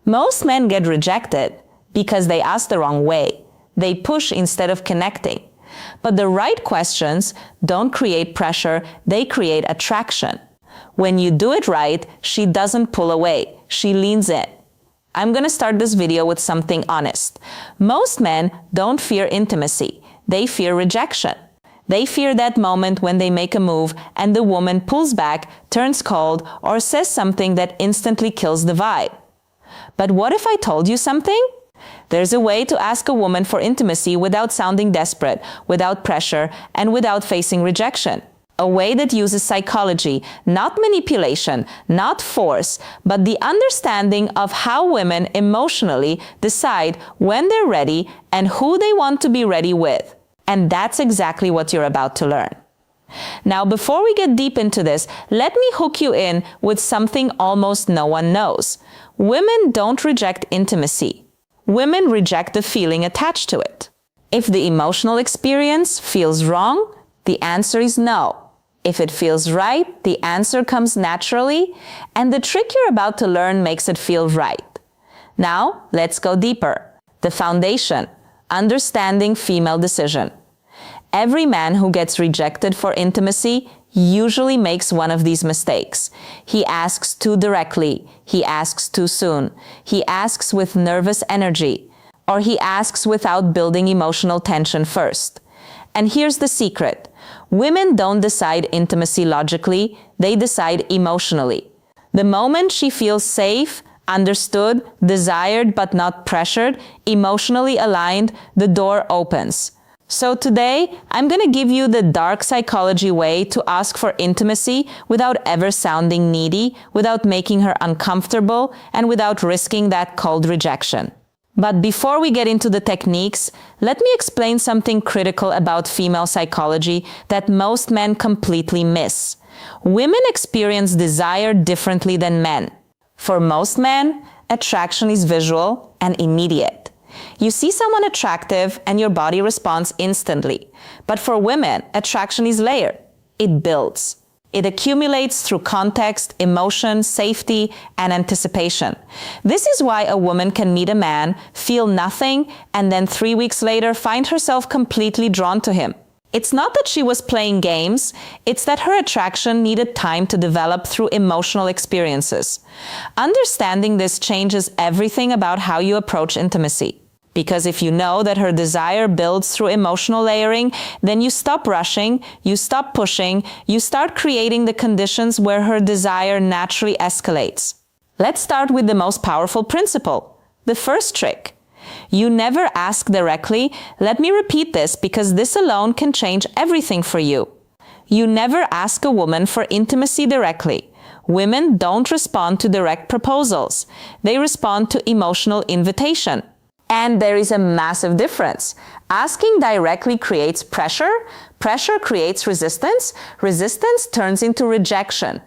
Most men get rejected because they ask the wrong way. They push instead of connecting. But the right questions don't create pressure, they create attraction. When you do it right, she doesn't pull away, she leans in. I'm going to start this video with something honest. Most men don't fear intimacy, they fear rejection. They fear that moment when they make a move and the woman pulls back, turns cold, or says something that instantly kills the vibe. But what if I told you something? There's a way to ask a woman for intimacy without sounding desperate, without pressure, and without facing rejection. A way that uses psychology, not manipulation, not force, but the understanding of how women emotionally decide when they're ready and who they want to be ready with. And that's exactly what you're about to learn. Now, before we get deep into this, let me hook you in with something almost no one knows. Women don't reject intimacy. Women reject the feeling attached to it. If the emotional experience feels wrong, the answer is no. If it feels right, the answer comes naturally, and the trick you're about to learn makes it feel right. Now, let's go deeper. The foundation, understanding female decision. Every man who gets rejected for intimacy usually makes one of these mistakes. He asks too directly, he asks too soon, he asks with nervous energy, or he asks without building emotional tension first. And here's the secret. Women don't decide intimacy logically, they decide emotionally. The moment she feels safe, understood, desired but not pressured, emotionally aligned, the door opens. So today, I'm going to give you the dark psychology way to ask for intimacy without ever sounding needy, without making her uncomfortable, and without risking that cold rejection. But before we get into the techniques, let me explain something critical about female psychology that most men completely miss. Women experience desire differently than men. For most men, attraction is visual and immediate. You see someone attractive and your body responds instantly. But for women, attraction is layered. It builds. It accumulates through context, emotion, safety, and anticipation. This is why a woman can meet a man, feel nothing, and then 3 weeks later find herself completely drawn to him. It's not that she was playing games, it's that her attraction needed time to develop through emotional experiences. Understanding this changes everything about how you approach intimacy. Because if you know that her desire builds through emotional layering, then you stop rushing, you stop pushing, you start creating the conditions where her desire naturally escalates. Let's start with the most powerful principle, the first trick. You never ask directly. Let me repeat this because this alone can change everything for you. You never ask a woman for intimacy directly. Women don't respond to direct proposals. They respond to emotional invitation. And there is a massive difference. Asking directly creates pressure, pressure creates resistance, resistance turns into rejection.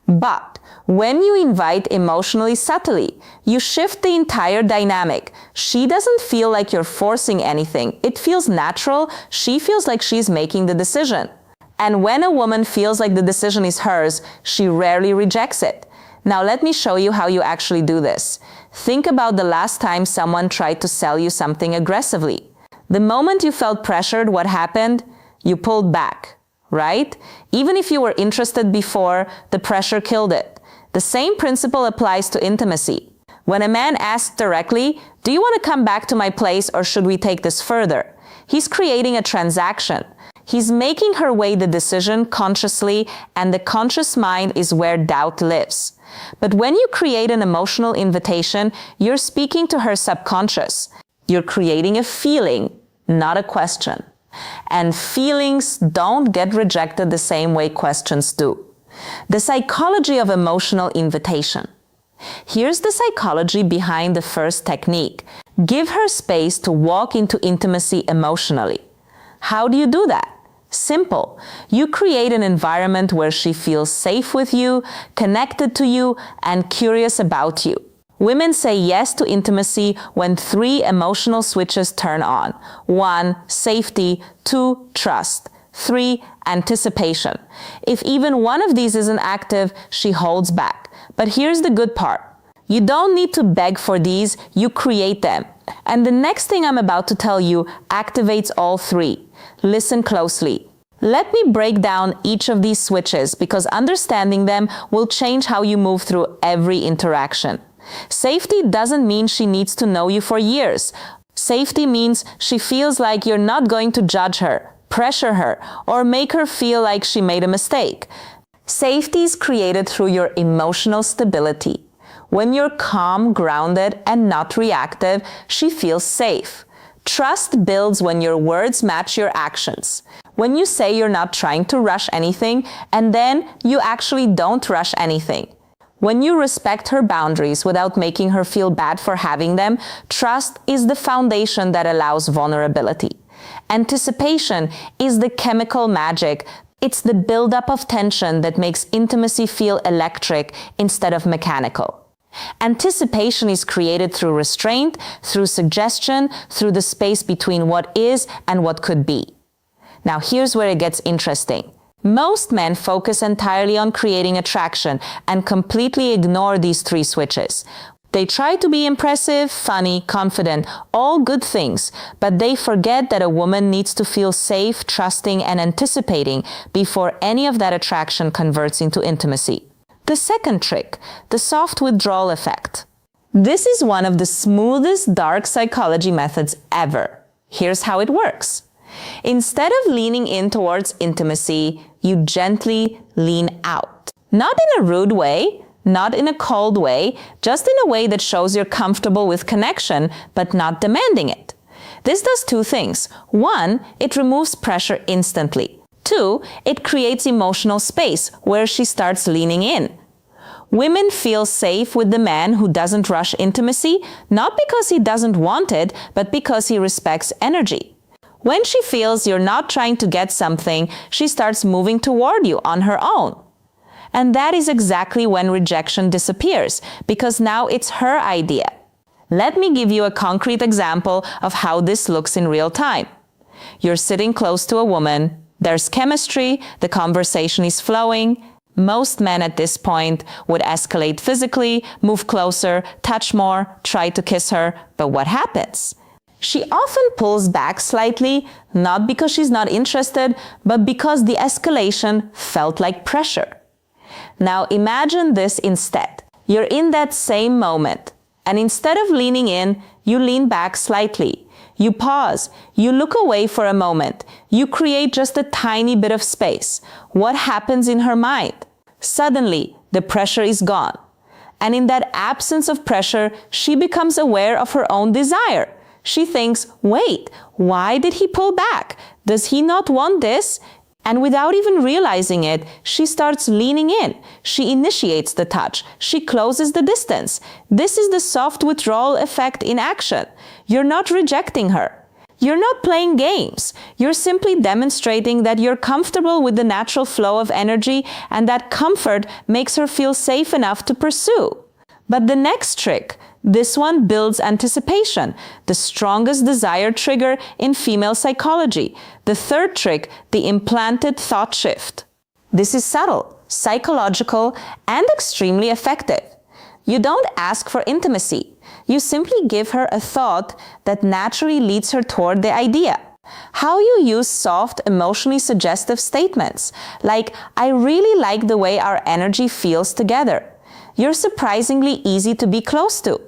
But when you invite emotionally subtly, you shift the entire dynamic. She doesn't feel like you're forcing anything. It feels natural. She feels like she's making the decision. And when a woman feels like the decision is hers, she rarely rejects it. Now let me show you how you actually do this. Think about the last time someone tried to sell you something aggressively. The moment you felt pressured, what happened? You pulled back, right? Even if you were interested before, the pressure killed it. The same principle applies to intimacy. When a man asks directly, "Do you want to come back to my place or should we take this further?" He's creating a transaction. He's making her weigh the decision consciously, and the conscious mind is where doubt lives. But when you create an emotional invitation, you're speaking to her subconscious. You're creating a feeling, not a question. And feelings don't get rejected the same way questions do. The psychology of emotional invitation. Here's the psychology behind the first technique. Give her space to walk into intimacy emotionally. How do you do that? Simple. You create an environment where she feels safe with you, connected to you, and curious about you. Women say yes to intimacy when 3 emotional switches turn on. 1, safety. 2, trust. 3, anticipation. If even one of these isn't active, she holds back. But here's the good part. You don't need to beg for these, you create them. And the next thing I'm about to tell you activates all three. Listen closely. Let me break down each of these switches because understanding them will change how you move through every interaction. Safety doesn't mean she needs to know you for years. Safety means she feels like you're not going to judge her, pressure her, or make her feel like she made a mistake. Safety is created through your emotional stability. When you're calm, grounded, and not reactive, she feels safe. Trust builds when your words match your actions. When you say you're not trying to rush anything, and then you actually don't rush anything. When you respect her boundaries without making her feel bad for having them, trust is the foundation that allows vulnerability. Anticipation is the chemical magic. It's the buildup of tension that makes intimacy feel electric instead of mechanical. Anticipation is created through restraint, through suggestion, through the space between what is and what could be. Now here's where it gets interesting. Most men focus entirely on creating attraction and completely ignore these three switches. They try to be impressive, funny, confident, all good things, but they forget that a woman needs to feel safe, trusting, and anticipating before any of that attraction converts into intimacy. The second trick, the soft withdrawal effect. This is one of the smoothest dark psychology methods ever. Here's how it works. Instead of leaning in towards intimacy, you gently lean out. Not in a rude way, not in a cold way, just in a way that shows you're comfortable with connection, but not demanding it. This does two things. One, it removes pressure instantly. Two, it creates emotional space where she starts leaning in. Women feel safe with the man who doesn't rush intimacy, not because he doesn't want it, but because he respects energy. When she feels you're not trying to get something, she starts moving toward you on her own. And that is exactly when rejection disappears, because now it's her idea. Let me give you a concrete example of how this looks in real time. You're sitting close to a woman, there's chemistry, the conversation is flowing. Most men at this point would escalate physically, move closer, touch more, try to kiss her, but what happens? She often pulls back slightly, not because she's not interested, but because the escalation felt like pressure. Now imagine this instead. You're in that same moment, and instead of leaning in, you lean back slightly. You pause, you look away for a moment, you create just a tiny bit of space. What happens in her mind? Suddenly, the pressure is gone. And in that absence of pressure, she becomes aware of her own desire. She thinks, wait, why did he pull back? Does he not want this? And without even realizing it, she starts leaning in. She initiates the touch. She closes the distance. This is the soft withdrawal effect in action. You're not rejecting her. You're not playing games. You're simply demonstrating that you're comfortable with the natural flow of energy, and that comfort makes her feel safe enough to pursue. But the next trick, this one builds anticipation, the strongest desire trigger in female psychology. The third trick, the implanted thought shift. This is subtle, psychological, and extremely effective. You don't ask for intimacy. You simply give her a thought that naturally leads her toward the idea. How you use soft, emotionally suggestive statements, like, I really like the way our energy feels together. You're surprisingly easy to be close to.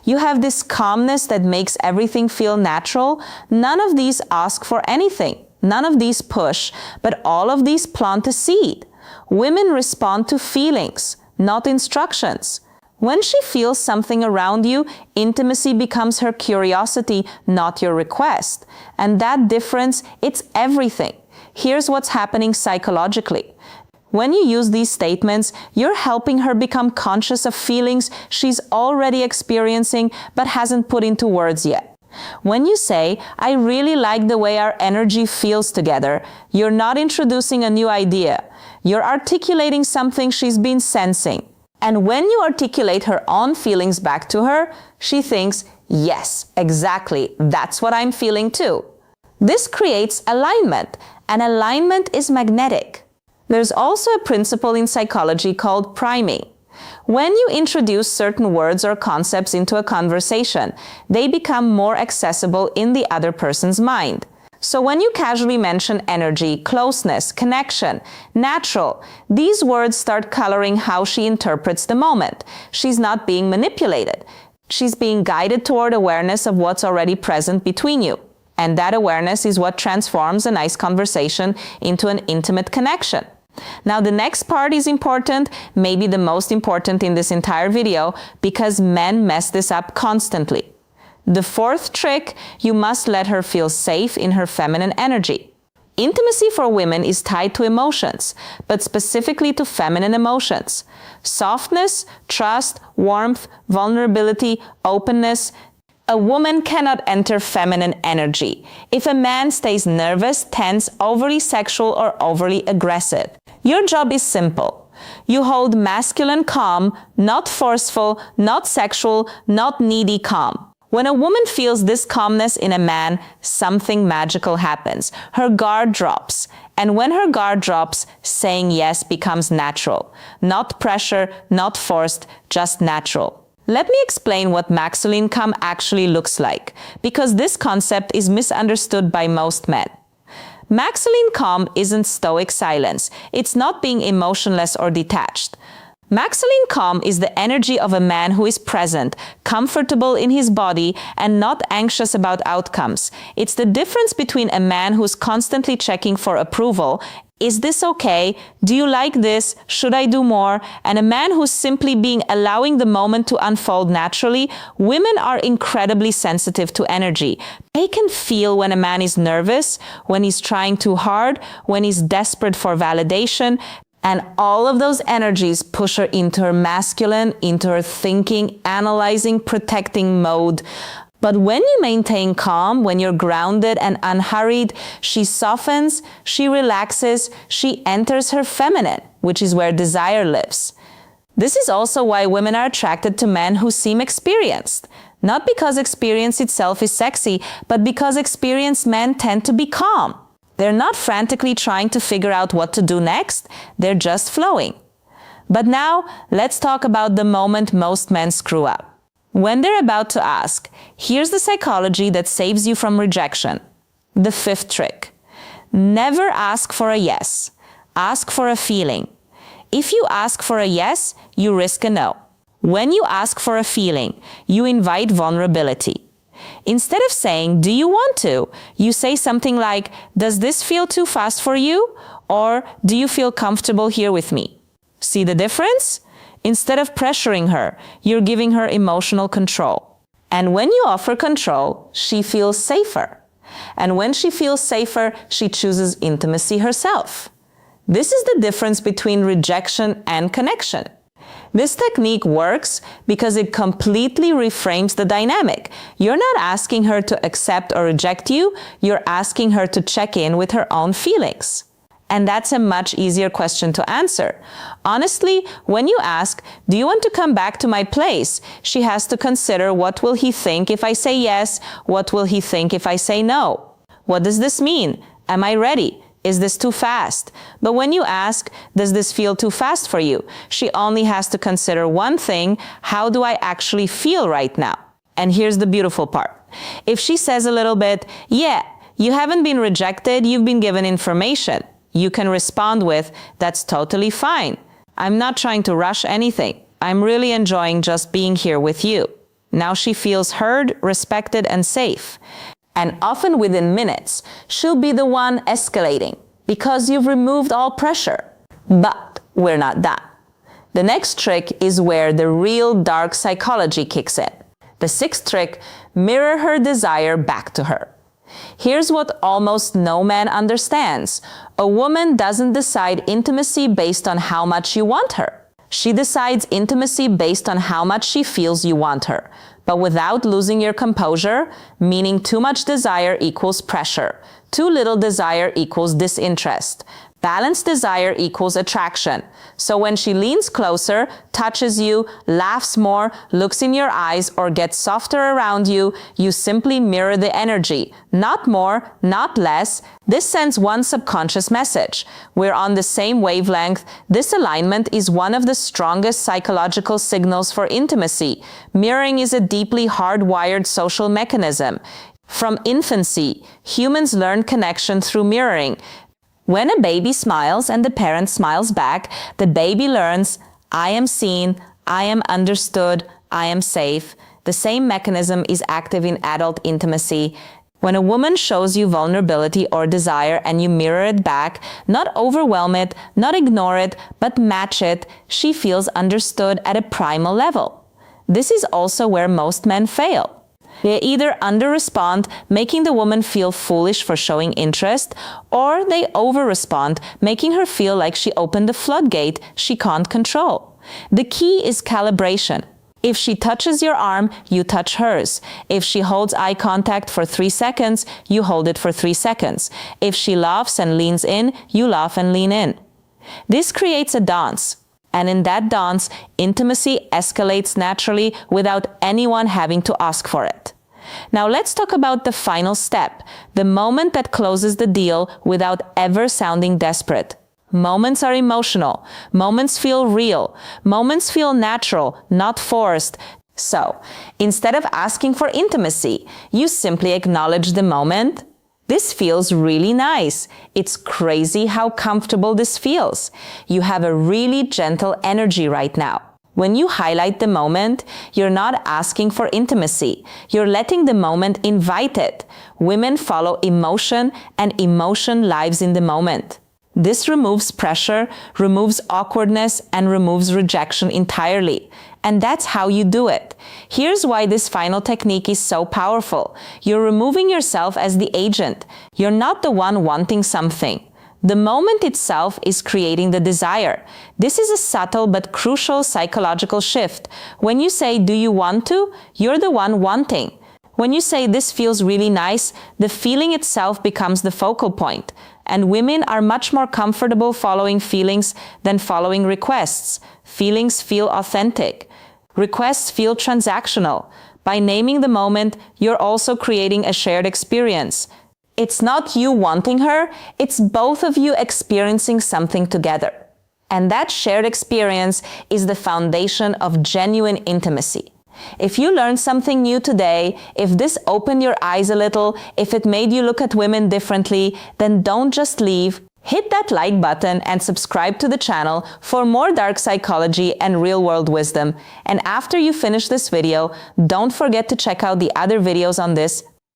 You have this calmness that makes everything feel natural. None of these ask for anything. None of these push, but all of these plant a seed. Women respond to feelings, not instructions. When she feels something around you, intimacy becomes her curiosity, not your request. And that difference, it's everything. Here's what's happening psychologically. When you use these statements, you're helping her become conscious of feelings she's already experiencing but hasn't put into words yet. When you say, I really like the way our energy feels together, you're not introducing a new idea. You're articulating something she's been sensing. And when you articulate her own feelings back to her, she thinks, yes, exactly, that's what I'm feeling too. This creates alignment, and alignment is magnetic. There's also a principle in psychology called priming. When you introduce certain words or concepts into a conversation, they become more accessible in the other person's mind. So when you casually mention energy, closeness, connection, natural, these words start coloring how she interprets the moment. She's not being manipulated. She's being guided toward awareness of what's already present between you. And that awareness is what transforms a nice conversation into an intimate connection. Now, the next part is important, maybe the most important in this entire video, because men mess this up constantly. The fourth trick, you must let her feel safe in her feminine energy. Intimacy for women is tied to emotions, but specifically to feminine emotions. Softness, trust, warmth, vulnerability, openness. A woman cannot enter feminine energy if a man stays nervous, tense, overly sexual, or overly aggressive. Your job is simple. You hold masculine calm, not forceful, not sexual, not needy calm. When a woman feels this calmness in a man, something magical happens. Her guard drops. And when her guard drops, saying yes becomes natural. Not pressure, not forced, just natural. Let me explain what masculine calm actually looks like, because this concept is misunderstood by most men. Masculine calm isn't stoic silence. It's not being emotionless or detached. Masculine calm is the energy of a man who is present, comfortable in his body, and not anxious about outcomes. It's the difference between a man who's constantly checking for approval, is this okay? Do you like this? Should I do more? And a man who's simply allowing the moment to unfold naturally. Women are incredibly sensitive to energy. They can feel when a man is nervous, when he's trying too hard, when he's desperate for validation. And all of those energies push her into her masculine, into her thinking, analyzing, protecting mode. But when you maintain calm, when you're grounded and unhurried, she softens, she relaxes, she enters her feminine, which is where desire lives. This is also why women are attracted to men who seem experienced. Not because experience itself is sexy, but because experienced men tend to be calm. They're not frantically trying to figure out what to do next, they're just flowing. But now, let's talk about the moment most men screw up. When they're about to ask, here's the psychology that saves you from rejection. The fifth trick. Never ask for a yes. Ask for a feeling. If you ask for a yes, you risk a no. When you ask for a feeling, you invite vulnerability. Instead of saying, do you want to? You say something like, does this feel too fast for you? Or do you feel comfortable here with me? See the difference? Instead of pressuring her, you're giving her emotional control. And when you offer control, she feels safer. And when she feels safer, she chooses intimacy herself. This is the difference between rejection and connection. This technique works because it completely reframes the dynamic. You're not asking her to accept or reject you, you're asking her to check in with her own feelings. And that's a much easier question to answer. Honestly, when you ask, do you want to come back to my place? She has to consider, what will he think if I say yes? What will he think if I say no? What does this mean? Am I ready? Is this too fast? But when you ask, does this feel too fast for you? She only has to consider one thing: how do I actually feel right now? And here's the beautiful part. If she says a little bit, yeah, you haven't been rejected, you've been given information, you can respond with, that's totally fine. I'm not trying to rush anything. I'm really enjoying just being here with you. Now she feels heard, respected, and safe. And often within minutes, she'll be the one escalating because you've removed all pressure. But we're not done. The next trick is where the real dark psychology kicks in. The sixth trick, mirror her desire back to her. Here's what almost no man understands. A woman doesn't decide intimacy based on how much you want her. She decides intimacy based on how much she feels you want her. But without losing your composure, meaning too much desire equals pressure. Too little desire equals disinterest. Balanced desire equals attraction. So when she leans closer, touches you, laughs more, looks in your eyes, or gets softer around you, you simply mirror the energy. Not more, not less. This sends one subconscious message. We're on the same wavelength. This alignment is one of the strongest psychological signals for intimacy. Mirroring is a deeply hardwired social mechanism. From infancy, humans learn connection through mirroring. When a baby smiles and the parent smiles back, the baby learns, I am seen, I am understood, I am safe. The same mechanism is active in adult intimacy. When a woman shows you vulnerability or desire and you mirror it back, not overwhelm it, not ignore it, but match it, she feels understood at a primal level. This is also where most men fail. They either under-respond, making the woman feel foolish for showing interest, or they over-respond, making her feel like she opened a floodgate she can't control. The key is calibration. If she touches your arm, you touch hers. If she holds eye contact for 3 seconds, you hold it for 3 seconds. If she laughs and leans in, you laugh and lean in. This creates a dance. And in that dance, intimacy escalates naturally without anyone having to ask for it. Now let's talk about the final step, the moment that closes the deal without ever sounding desperate. Moments are emotional. Moments feel real. Moments feel natural, not forced. So, instead of asking for intimacy, you simply acknowledge the moment. This feels really nice. It's crazy how comfortable this feels. You have a really gentle energy right now. When you highlight the moment, you're not asking for intimacy. You're letting the moment invite it. Women follow emotion, and emotion lives in the moment. This removes pressure, removes awkwardness, and removes rejection entirely. And that's how you do it. Here's why this final technique is so powerful. You're removing yourself as the agent. You're not the one wanting something. The moment itself is creating the desire. This is a subtle but crucial psychological shift. When you say, do you want to? You're the one wanting. When you say, this feels really nice, the feeling itself becomes the focal point. And women are much more comfortable following feelings than following requests. Feelings feel authentic. Requests feel transactional. By naming the moment, you're also creating a shared experience. It's not you wanting her, it's both of you experiencing something together. And that shared experience is the foundation of genuine intimacy. If you learned something new today, if this opened your eyes a little, if it made you look at women differently, then don't just leave. Hit that like button and subscribe to the channel for more dark psychology and real-world wisdom. And after you finish this video, don't forget to check out the other videos on this